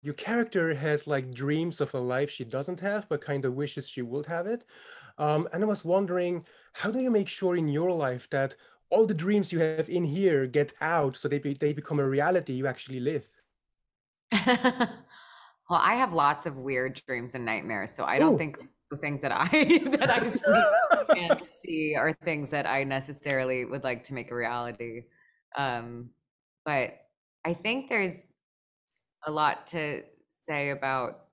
your character has like dreams of a life she doesn't have, but kind of wishes she would have it. And I was wondering, how do you make sure in your life that all the dreams you have in here get out so they become a reality you actually live? Well, I have lots of weird dreams and nightmares, so I don't Oh, think the things that I that I sleep and see are things that I necessarily would like to make a reality. Um, but I think there's a lot to say about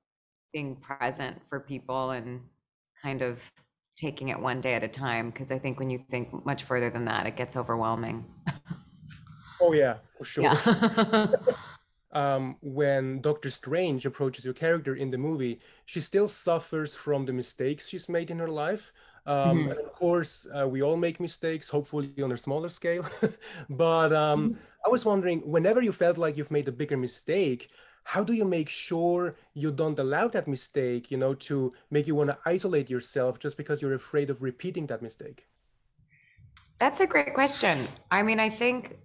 being present for people and kind of taking it one day at a time, because I think when you think much further than that, it gets overwhelming. oh yeah, for sure. Yeah. When Doctor Strange approaches your character in the movie, she still suffers from the mistakes she's made in her life. And Mhm. of course, we all make mistakes, hopefully on a smaller scale. But I was wondering, whenever you felt like you've made a bigger mistake, how do you make sure you don't allow that mistake, to make you want to isolate yourself just because you're afraid of repeating that mistake? That's a great question. I mean, I think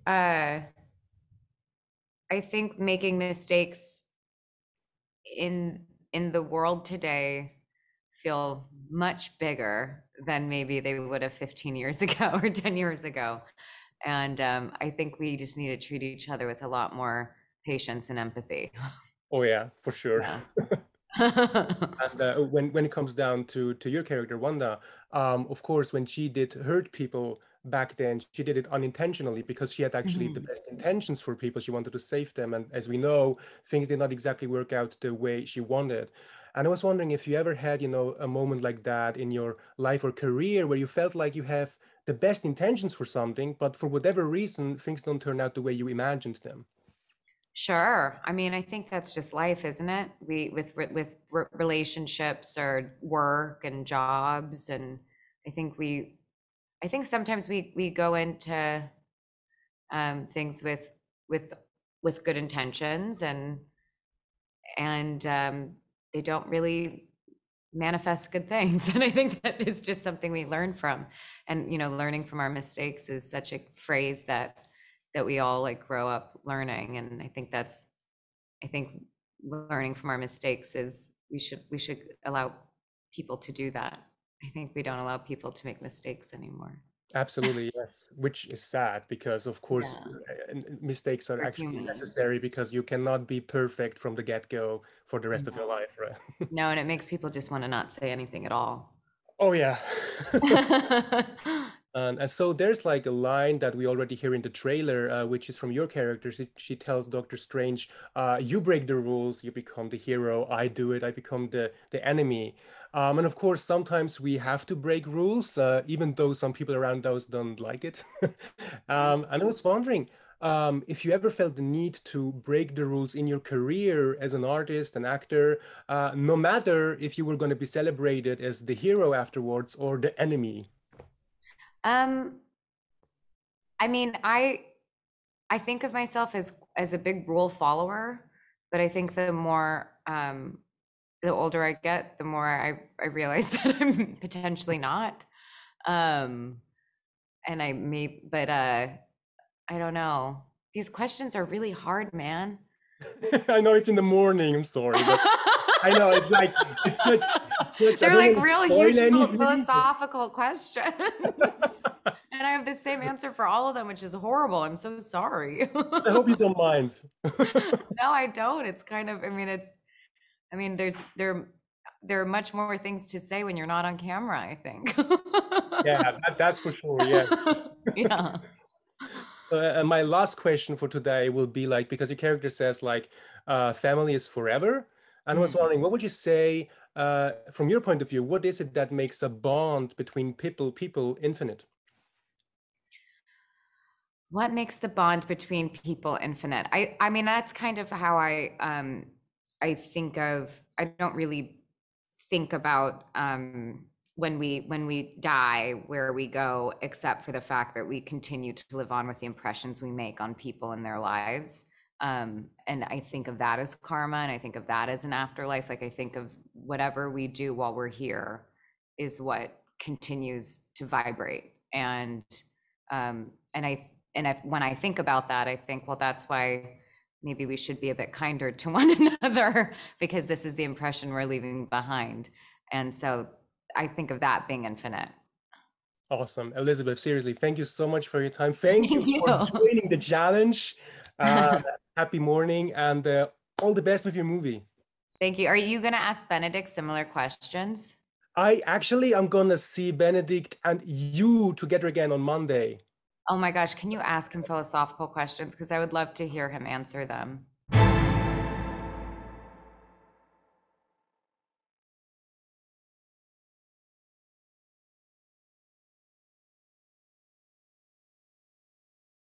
making mistakes in the world today feel much bigger than maybe they would have 15 years ago or 10 years ago. And I think we just need to treat each other with a lot more patience and empathy. Oh yeah, for sure. Yeah. And when it comes down to your character, Wanda, of course, when she did hurt people back then, she did it unintentionally because she had actually the Mhm. best intentions for people. She wanted to save them, and as we know, things did not exactly work out the way she wanted. And I was wondering if you ever had, a moment like that in your life or career where you felt like you have the best intentions for something, but for whatever reason, things don't turn out the way you imagined them. Sure. I mean, I think that's just life, isn't it? With relationships or work and jobs, and I think I think sometimes we go into things with with good intentions, and they don't really manifest good things. And I think that is just something we learn from. And learning from our mistakes is such a phrase that we all like grow up learning. And I think learning from our mistakes is we should allow people to do that. I think we don't allow people to make mistakes anymore. Absolutely, yes. Which is sad because, of course, Yeah, mistakes are we're actually human. necessary because you cannot be perfect from the get-go for the rest of your No. life, right? No, and it makes people just want to not say anything at all. Oh, yeah. And so there's like a line that we already hear in the trailer, which is from your character. She tells Doctor Strange, "You break the rules, you become the hero. I do it, I become the enemy." And of course, sometimes we have to break rules, even though some people around us don't like it. And I was wondering, if you ever felt the need to break the rules in your career as an artist, an actor, no matter if you were going to be celebrated as the hero afterwards or the enemy. Um, I mean, I think of myself as a big rule follower, but I think the older I get, the more I realize that I'm potentially not. Um, and I may, but I don't know. These questions are really hard, man. I know it's in the morning, I'm sorry, but I know it's like it's such I They're don't like want to real spoil huge anything. philosophical questions. And I have the same answer for all of them, which is horrible. I'm so sorry. I hope you don't mind. No, I don't. It's kind of, I mean, there are much more things to say when you're not on camera, I think. Yeah, that's for sure. Yeah. Yeah. My last question for today will be like, because your character says like, family is forever. And I was Mhm. wondering, what would you say, from your point of view, what is it that makes a bond between people infinite? What makes the bond between people infinite? I mean, that's kind of how I think of, I don't really think about when we die, where we go, except for the fact that we continue to live on with the impressions we make on people in their lives. And I think of that as karma, and I think of that as an afterlife. Like, I think of whatever we do while we're here is what continues to vibrate. And when I think about that, I think, well, that's why maybe we should be a bit kinder to one another because this is the impression we're leaving behind. And so I think of that being infinite. Awesome. Elizabeth, seriously, thank you so much for your time. Thank you Thank you. for joining the challenge. Uh, Happy morning and all the best with your movie. Thank you. Are you going to ask Benedict similar questions? I'm gonna see Benedict and you together again on Monday. Oh my gosh, can you ask him philosophical questions? Because I would love to hear him answer them.